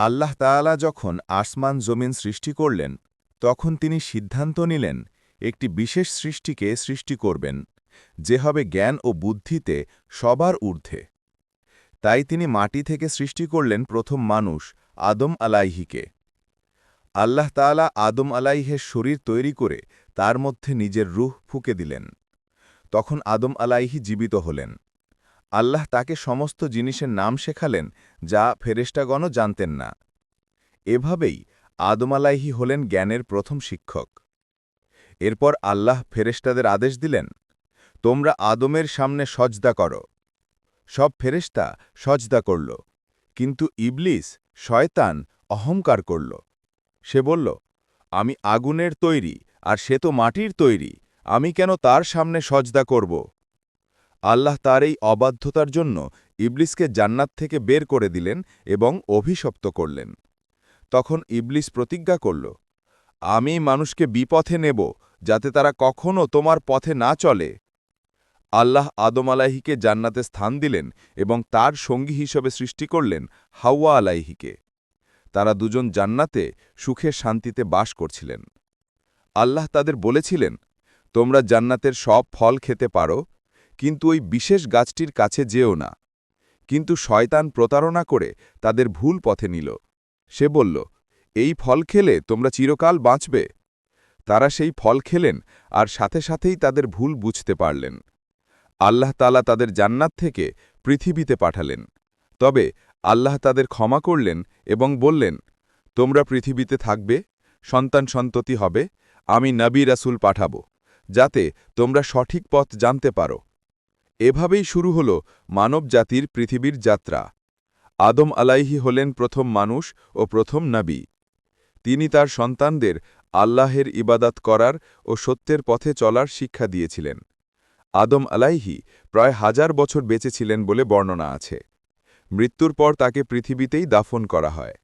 আল্লাহ তাআলা যখন আসমান জমিন সৃষ্টি করলেন তখন তিনি সিদ্ধান্ত নিলেন একটি বিশেষ সৃষ্টিকে সৃষ্টি করবেন যে হবে জ্ঞান ও বুদ্ধিতে সবার ঊর্ধ্বে। তাই তিনি মাটি থেকে সৃষ্টি করলেন প্রথম মানুষ আদম আলাইহিকে। আল্লাহ তাআলা আদম আলাইহের শরীর তৈরি করে তার মধ্যে নিজের রূহ ফুঁকে দিলেন। তখন আদম আলাইহি জীবিত হলেন। আল্লাহ তাকে সমস্ত জিনিসের নাম শেখালেন যা ফেরেশতাগণও জানতেন না। এভাবেই আদম আলাইহি হলেন জ্ঞানের প্রথম শিক্ষক। এরপর আল্লাহ ফেরেশতাদের আদেশ দিলেন, তোমরা আদমের সামনে সজদা করো। সব ফেরেশতা সজদা করল, কিন্তু ইবলিস শয়তান অহংকার করল। সে বলল, আমি আগুনের তৈরি আর সে তো মাটির তৈরি, আমি কেন তার সামনে সজদা করব? আল্লাহ তার এই অবাধ্যতার জন্য ইবলিসকে জান্নাত থেকে বের করে দিলেন এবং অভিশপ্ত করলেন। তখন ইবলিস প্রতিজ্ঞা করল, আমি মানুষকে বিপথে নেব যাতে তারা কখনও তোমার পথে না চলে। আল্লাহ আদম আলাইহিকে জান্নাতে স্থান দিলেন এবং তার সঙ্গী হিসেবে সৃষ্টি করলেন হাওয়া আলাইহিকে। তারা দুজন জান্নাতে সুখে শান্তিতে বাস করছিলেন। আল্লাহ তাদের বলেছিলেন, তোমরা জান্নাতের সব ফল খেতে পারো, কিন্তু ওই বিশেষ গাছটির কাছে যেও না। কিন্তু শয়তান প্রতারণা করে তাদের ভুল পথে নিল। সে বলল, এই ফল খেলে তোমরা চিরকাল বাঁচবে। তারা সেই ফল খেলেন আর সাথে সাথেই তাদের ভুল বুঝতে পারলেন। আল্লাহ তাআলা তাদের জান্নাত থেকে পৃথিবীতে পাঠালেন। তবে আল্লাহ তাদের ক্ষমা করলেন এবং বললেন, তোমরা পৃথিবীতে থাকবে, সন্তান সন্ততি হবে, আমি নবী রাসূল পাঠাব, যাতে তোমরা সঠিক পথ জানতে পারো। এভাবেই শুরু হল মানবজাতির পৃথিবীর যাত্রা। আদম আলাইহি হলেন প্রথম মানুষ ও প্রথম নবী। তিনি তার সন্তানদের আল্লাহের ইবাদত করার ও সত্যের পথে চলার শিক্ষা দিয়েছিলেন। আদম আলাইহি প্রায় 1000 বছর বেঁচে ছিলেন বলে বর্ণনা আছে। মৃত্যুর পর তাকে পৃথিবীতেই দাফন করা হয়।